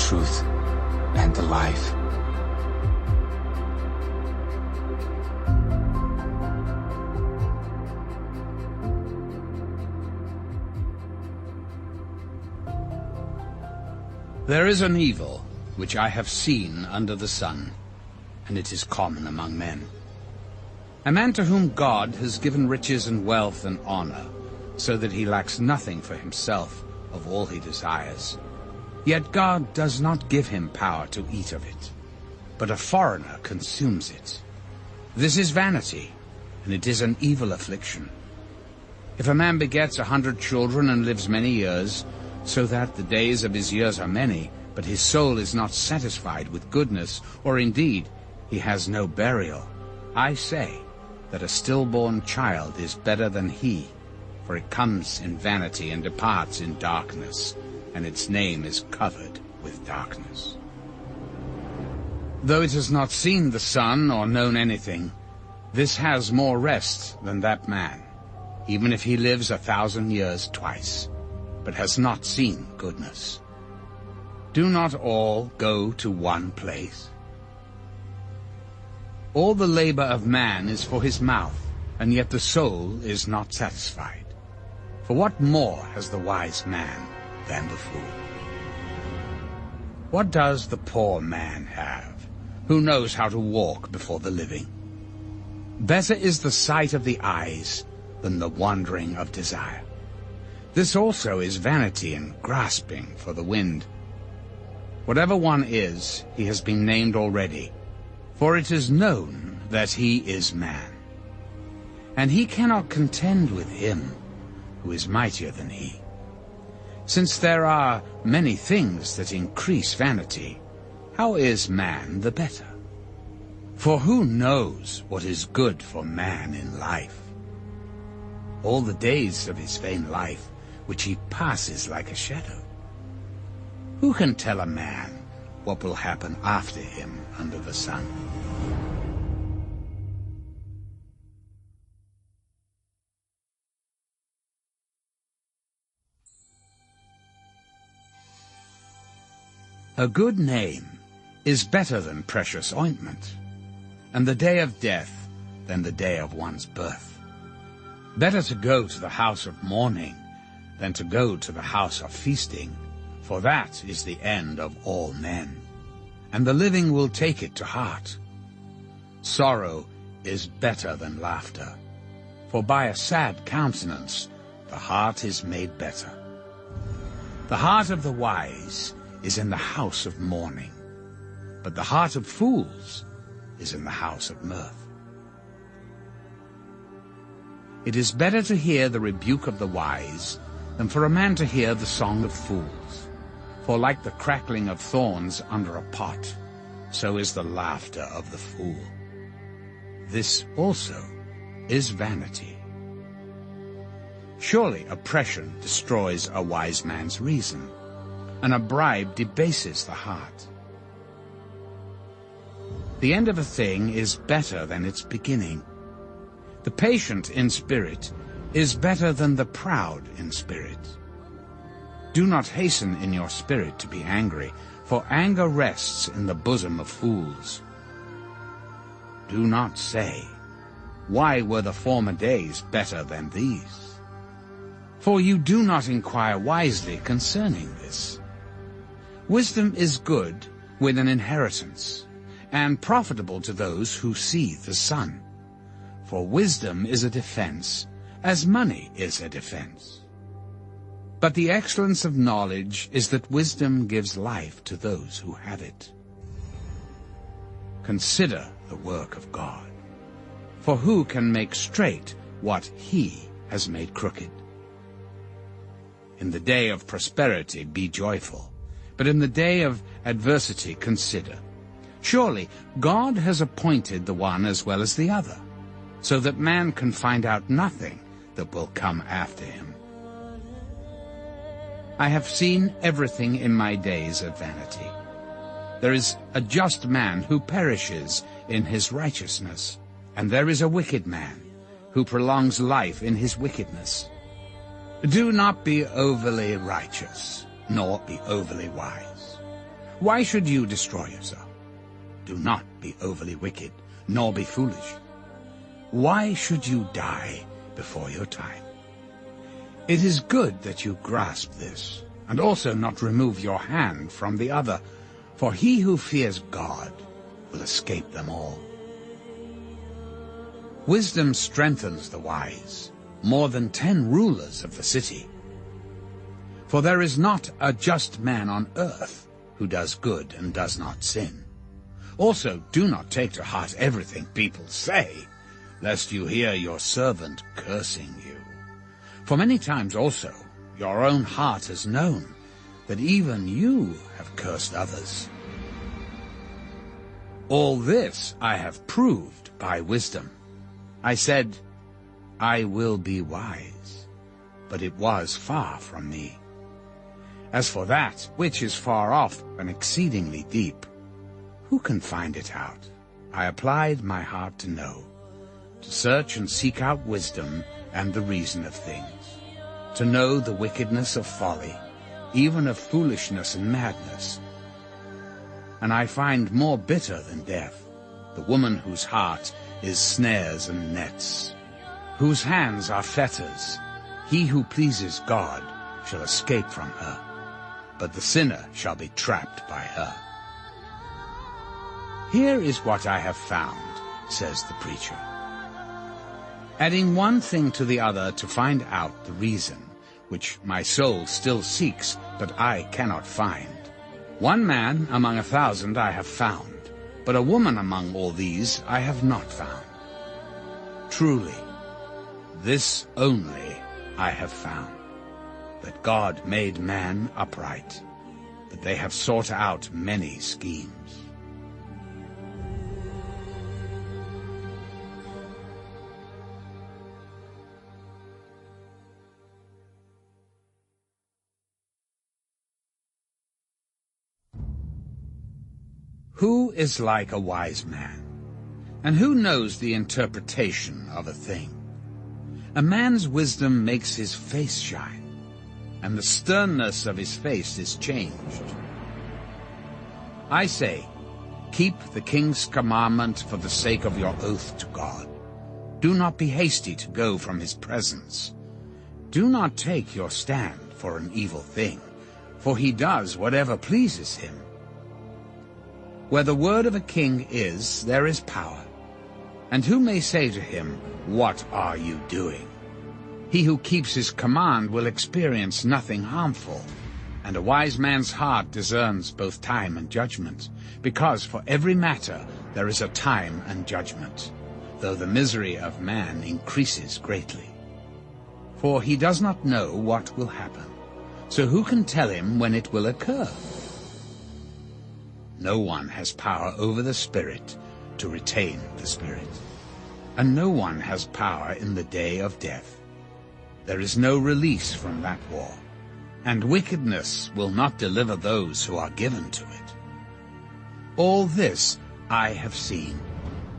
truth and the life. There is an evil which I have seen under the sun, and it is common among men. A man to whom God has given riches and wealth and honor, so that he lacks nothing for himself of all he desires. Yet God does not give him power to eat of it, but a foreigner consumes it. This is vanity, and it is an evil affliction. If a man begets 100 children and lives many years, so that the days of his years are many, but his soul is not satisfied with goodness, or indeed he has no burial, I say that a stillborn child is better than he, for it comes in vanity and departs in darkness, and its name is covered with darkness. Though it has not seen the sun or known anything, this has more rest than that man, even if he lives 1,000 years twice, but has not seen goodness. Do not all go to one place? All the labor of man is for his mouth, and yet the soul is not satisfied. For what more has the wise man than the fool? What does the poor man have, who knows how to walk before the living? Better is the sight of the eyes than the wandering of desire. This also is vanity and grasping for the wind. Whatever one is, he has been named already, for it is known that he is man. And he cannot contend with him who is mightier than he. Since there are many things that increase vanity, how is man the better? For who knows what is good for man in life? All the days of his vain life, which he passes like a shadow. Who can tell a man what will happen after him under the sun? A good name is better than precious ointment, and the day of death than the day of one's birth. Better to go to the house of mourning than to go to the house of feasting, for that is the end of all men, and the living will take it to heart. Sorrow is better than laughter, for by a sad countenance the heart is made better. The heart of the wise is in the house of mourning, but the heart of fools is in the house of mirth. It is better to hear the rebuke of the wise than for a man to hear the song of fools. For like the crackling of thorns under a pot, so is the laughter of the fool. This also is vanity. Surely oppression destroys a wise man's reason, and a bribe debases the heart. The end of a thing is better than its beginning. The patient in spirit is better than the proud in spirit. Do not hasten in your spirit to be angry, for anger rests in the bosom of fools. Do not say, "Why were the former days better than these?" For you do not inquire wisely concerning this. Wisdom is good with an inheritance, and profitable to those who see the sun. For wisdom is a defense, as money is a defense. But the excellence of knowledge is that wisdom gives life to those who have it. Consider the work of God, for who can make straight what he has made crooked? In the day of prosperity be joyful, but in the day of adversity consider. Surely God has appointed the one as well as the other, so that man can find out nothing that will come after him. I have seen everything in my days of vanity. There is a just man who perishes in his righteousness, and there is a wicked man who prolongs life in his wickedness. Do not be overly righteous, nor be overly wise. Why should you destroy yourself? Do not be overly wicked, nor be foolish. Why should you die before your time? It is good that you grasp this, and also not remove your hand from the other, for he who fears God will escape them all. Wisdom strengthens the wise, more than 10 rulers of the city. For there is not a just man on earth who does good and does not sin. Also, do not take to heart everything people say, lest you hear your servant cursing you. For many times also your own heart has known that even you have cursed others. All this I have proved by wisdom. I said, I will be wise, but it was far from me. As for that which is far off and exceedingly deep, who can find it out? I applied my heart to know, to search and seek out wisdom and the reason of things, to know the wickedness of folly, even of foolishness and madness. And I find more bitter than death, the woman whose heart is snares and nets, whose hands are fetters. He who pleases God shall escape from her, but the sinner shall be trapped by her. Here is what I have found, says the preacher. Adding one thing to the other to find out the reason, which my soul still seeks, but I cannot find. One man among 1,000 I have found, but a woman among all these I have not found. Truly, this only I have found, that God made man upright, but they have sought out many schemes. Who is like a wise man? And who knows the interpretation of a thing? A man's wisdom makes his face shine, and the sternness of his face is changed. I say, keep the king's commandment for the sake of your oath to God. Do not be hasty to go from his presence. Do not take your stand for an evil thing, for he does whatever pleases him. Where the word of a king is, there is power. And who may say to him, what are you doing? He who keeps his command will experience nothing harmful, and a wise man's heart discerns both time and judgment, because for every matter there is a time and judgment, though the misery of man increases greatly. For he does not know what will happen, so who can tell him when it will occur? No one has power over the Spirit to retain the Spirit, and no one has power in the day of death. There is no release from that war, and wickedness will not deliver those who are given to it. All this I have seen,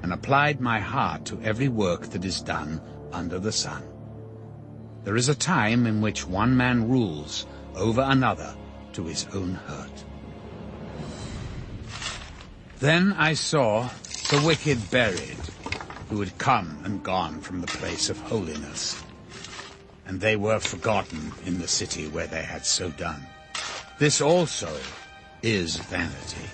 and applied my heart to every work that is done under the sun. There is a time in which one man rules over another to his own hurt. Then I saw the wicked buried, who had come and gone from the place of holiness, and they were forgotten in the city where they had so done. This also is vanity.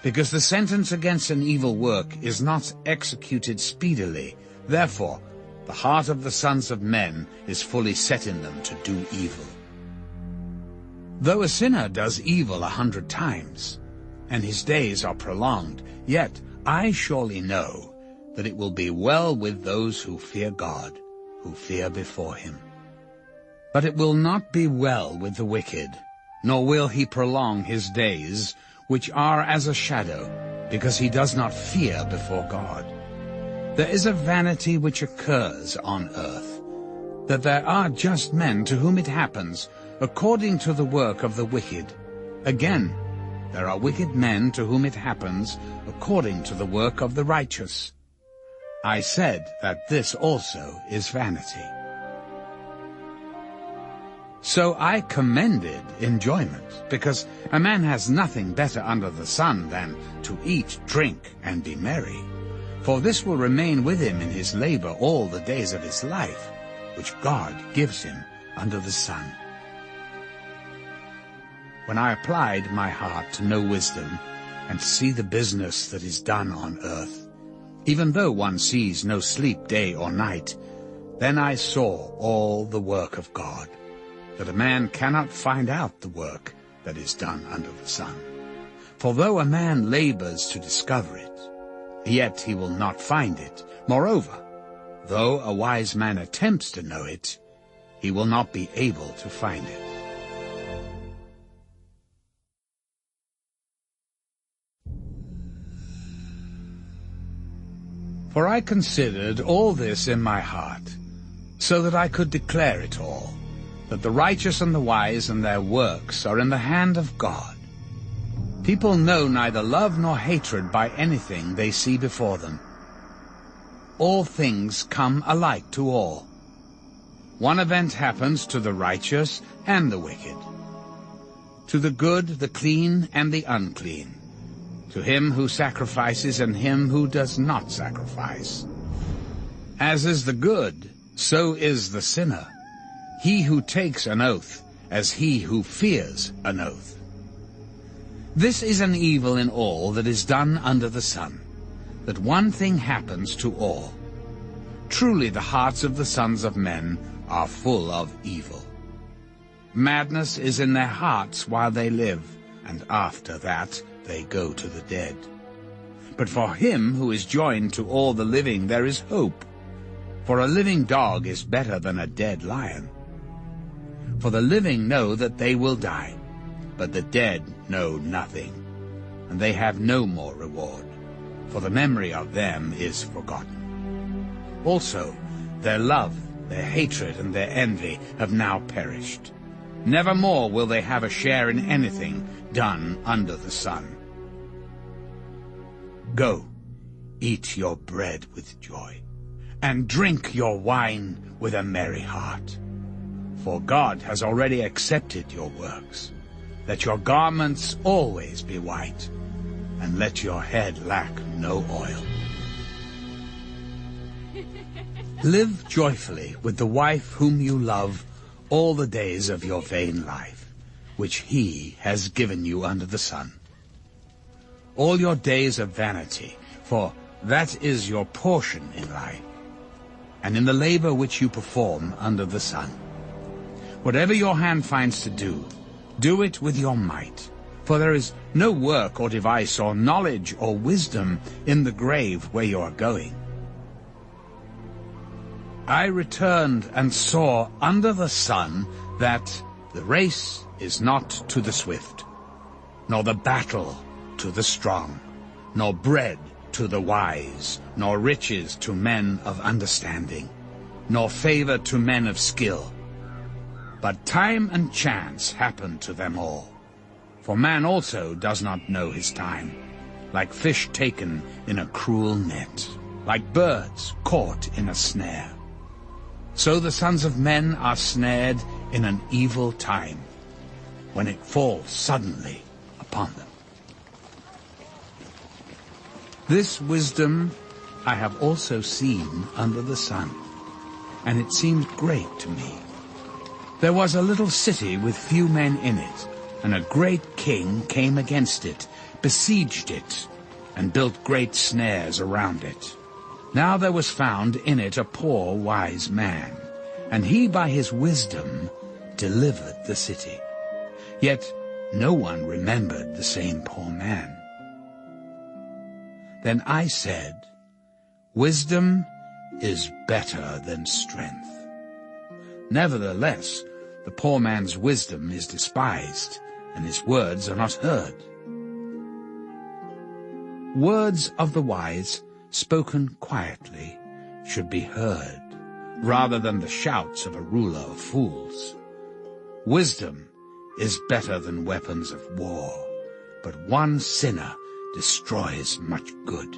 Because the sentence against an evil work is not executed speedily, therefore the heart of the sons of men is fully set in them to do evil. Though a sinner does evil 100 times, and his days are prolonged, yet I surely know that it will be well with those who fear God, who fear before him. But it will not be well with the wicked, nor will he prolong his days, which are as a shadow, because he does not fear before God. There is a vanity which occurs on earth, that there are just men to whom it happens, according to the work of the wicked. Again, there are wicked men to whom it happens, according to the work of the righteous. I said that this also is vanity. So I commended enjoyment, because a man has nothing better under the sun than to eat, drink, and be merry. For this will remain with him in his labor all the days of his life, which God gives him under the sun. When I applied my heart to know wisdom, and to see the business that is done on earth, even though one sees no sleep day or night, then I saw all the work of God, that a man cannot find out the work that is done under the sun. For though a man labors to discover it, yet he will not find it. Moreover, though a wise man attempts to know it, he will not be able to find it. For I considered all this in my heart, so that I could declare it all, that the righteous and the wise and their works are in the hand of God. People know neither love nor hatred by anything they see before them. All things come alike to all. One event happens to the righteous and the wicked, to the good, the clean, and the unclean, to him who sacrifices and him who does not sacrifice. As is the good, so is the sinner, he who takes an oath, as he who fears an oath. This is an evil in all that is done under the sun, that one thing happens to all. Truly the hearts of the sons of men are full of evil. Madness is in their hearts while they live, and after that they go to the dead. But for him who is joined to all the living there is hope. For a living dog is better than a dead lion. For the living know that they will die, but the dead know nothing, and they have no more reward, for the memory of them is forgotten. Also, their love, their hatred, and their envy have now perished. Never more will they have a share in anything done under the sun. Go, eat your bread with joy, and drink your wine with a merry heart. For God has already accepted your works. Let your garments always be white, and let your head lack no oil. Live joyfully with the wife whom you love all the days of your vain life, which he has given you under the sun. All your days of vanity, for that is your portion in life, and in the labor which you perform under the sun. Whatever your hand finds to do, do it with your might, for there is no work or device or knowledge or wisdom in the grave where you are going. I returned and saw under the sun that the race is not to the swift, nor the battle to the strong, nor bread to the wise, nor riches to men of understanding, nor favor to men of skill. But time and chance happen to them all. For man also does not know his time, like fish taken in a cruel net, like birds caught in a snare. So the sons of men are snared in an evil time, when it falls suddenly upon them. This wisdom I have also seen under the sun, and it seemed great to me. There was a little city with few men in it, and a great king came against it, besieged it, and built great snares around it. Now there was found in it a poor wise man, and he by his wisdom delivered the city. Yet no one remembered the same poor man. Then I said, Wisdom is better than strength. Nevertheless, the poor man's wisdom is despised, and his words are not heard. Words of the wise, spoken quietly, should be heard, rather than the shouts of a ruler of fools. Wisdom is better than weapons of war, but one sinner destroys much good.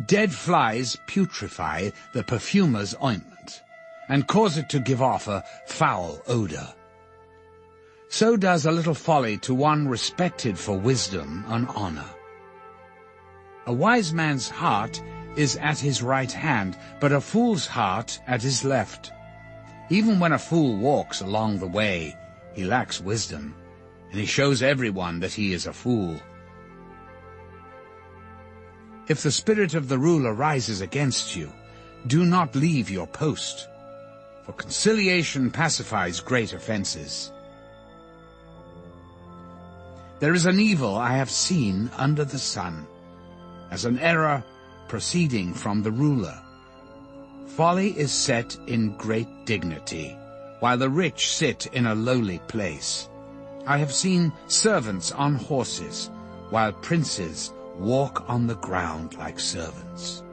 Dead flies putrefy the perfumer's ointment, and cause it to give off a foul odor. So does a little folly to one respected for wisdom and honor. A wise man's heart is at his right hand, but a fool's heart at his left. Even when a fool walks along the way, he lacks wisdom, and he shows everyone that he is a fool. If the spirit of the ruler rises against you, do not leave your post, for conciliation pacifies great offenses. There is an evil I have seen under the sun, as an error proceeding from the ruler. Folly is set in great dignity, while the rich sit in a lowly place. I have seen servants on horses, while princes walk on the ground like servants.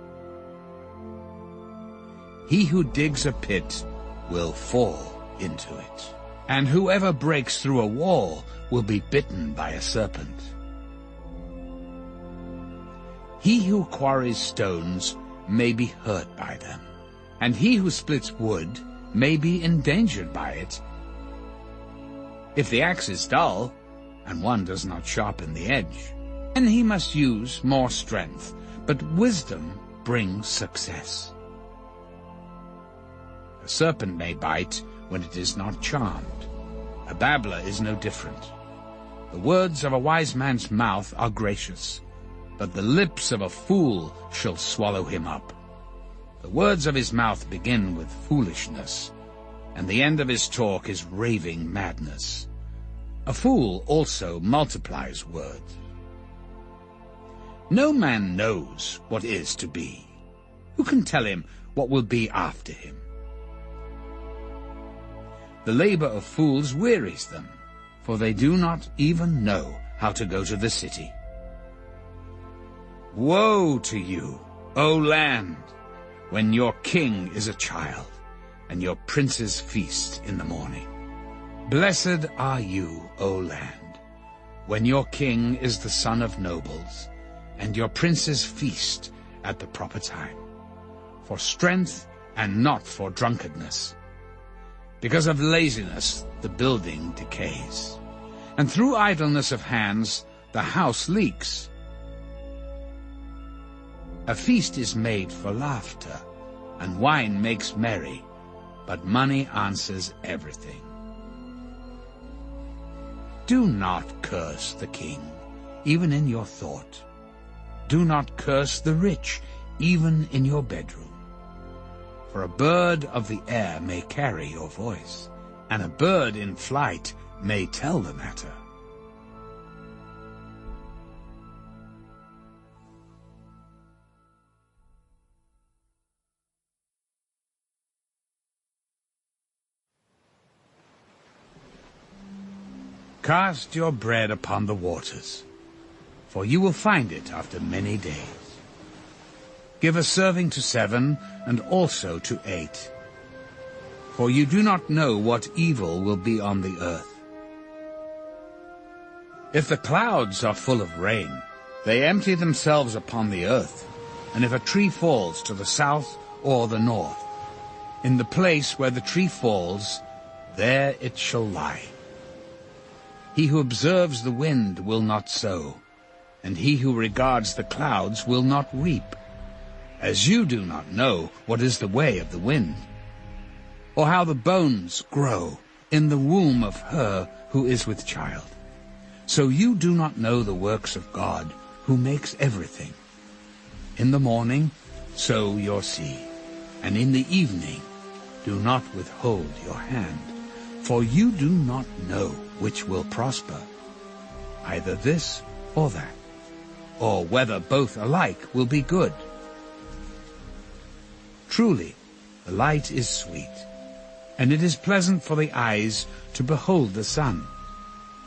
He who digs a pit will fall into it, and whoever breaks through a wall will be bitten by a serpent. He who quarries stones may be hurt by them, and he who splits wood may be endangered by it. If the axe is dull, and one does not sharpen the edge, then he must use more strength, but wisdom brings success. A serpent may bite when it is not charmed. A babbler is no different. The words of a wise man's mouth are gracious, but the lips of a fool shall swallow him up. The words of his mouth begin with foolishness, and the end of his talk is raving madness. A fool also multiplies words. No man knows what is to be. Who can tell him what will be after him? The labor of fools wearies them, for they do not even know how to go to the city. Woe to you, O land, when your king is a child, and your princes feast in the morning. Blessed are you, O land, when your king is the son of nobles, and your princes feast at the proper time, for strength and not for drunkenness. Because of laziness the building decays, and through idleness of hands the house leaks. A feast is made for laughter, and wine makes merry, but money answers everything. Do not curse the king, even in your thought. Do not curse the rich, even in your bedroom. For a bird of the air may carry your voice, and a bird in flight may tell the matter. Cast your bread upon the waters, for you will find it after many days. Give a serving to 7, and also to 8. For you do not know what evil will be on the earth. If the clouds are full of rain, they empty themselves upon the earth, and if a tree falls to the south or the north, in the place where the tree falls, there it shall lie. He who observes the wind will not sow, and he who regards the clouds will not reap. As you do not know what is the way of the wind, or how the bones grow in the womb of her who is with child, so you do not know the works of God, who makes everything. In the morning sow your seed, and in the evening do not withhold your hand, for you do not know which will prosper, either this or that, or whether both alike will be good. Truly, the light is sweet, and it is pleasant for the eyes to behold the sun.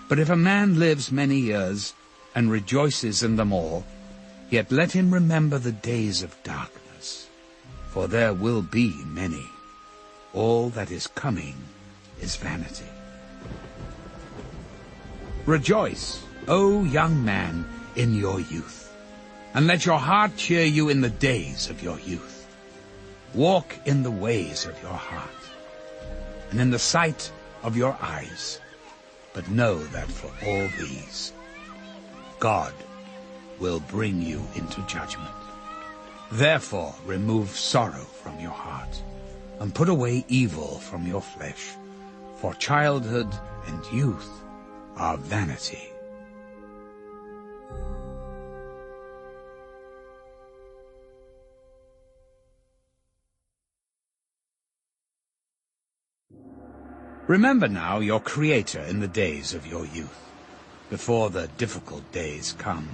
But if a man lives many years and rejoices in them all, yet let him remember the days of darkness, for there will be many. All that is coming is vanity. Rejoice, O young man, in your youth, and let your heart cheer you in the days of your youth. Walk in the ways of your heart, and in the sight of your eyes, but know that for all these, God will bring you into judgment. Therefore remove sorrow from your heart, and put away evil from your flesh, for childhood and youth are vanity. Remember now your Creator in the days of your youth, before the difficult days come,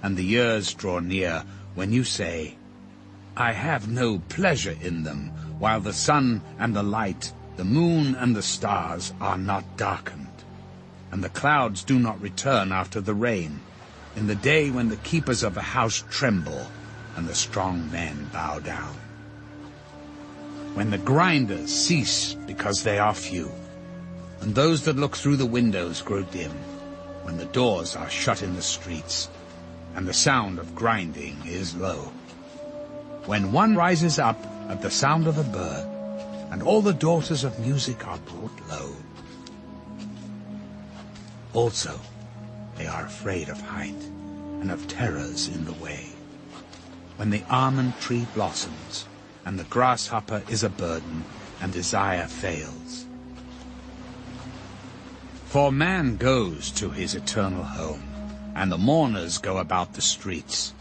and the years draw near when you say, I have no pleasure in them, while the sun and the light, the moon and the stars are not darkened, and the clouds do not return after the rain, in the day when the keepers of a house tremble, and the strong men bow down. When the grinders cease because they are few, and those that look through the windows grow dim, when the doors are shut in the streets, and the sound of grinding is low. When one rises up at the sound of a bird, and all the daughters of music are brought low. Also, they are afraid of height, and of terrors in the way. When the almond tree blossoms, and the grasshopper is a burden, and desire fails. For man goes to his eternal home, and the mourners go about the streets.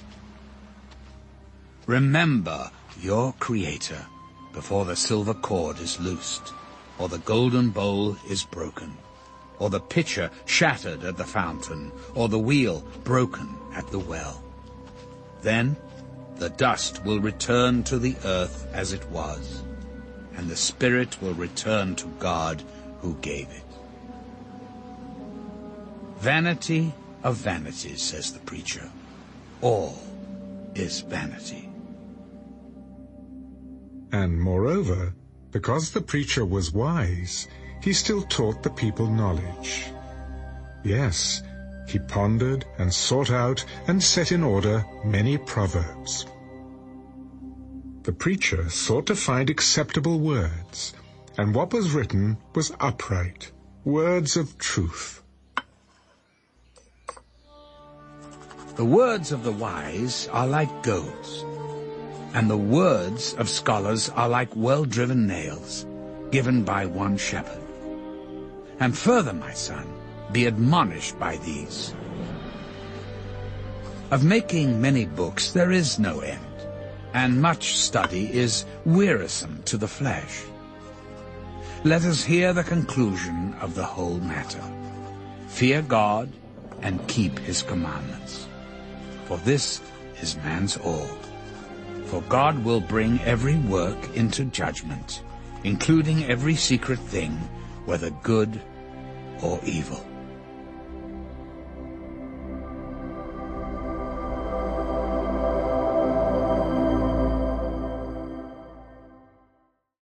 Remember your Creator before the silver cord is loosed, or the golden bowl is broken, or the pitcher shattered at the fountain, or the wheel broken at the well. Then the dust will return to the earth as it was, and the spirit will return to God who gave it. Vanity of vanities, says the preacher. All is vanity. And moreover, because the preacher was wise, he still taught the people knowledge. Yes, he pondered and sought out and set in order many proverbs. The preacher sought to find acceptable words, and what was written was upright, words of truth. The words of the wise are like goads, and the words of scholars are like well-driven nails, given by one shepherd. And further, my son, be admonished by these. Of making many books there is no end, and much study is wearisome to the flesh. Let us hear the conclusion of the whole matter. Fear God and keep his commandments. For this is man's all. For God will bring every work into judgment, including every secret thing, whether good or evil.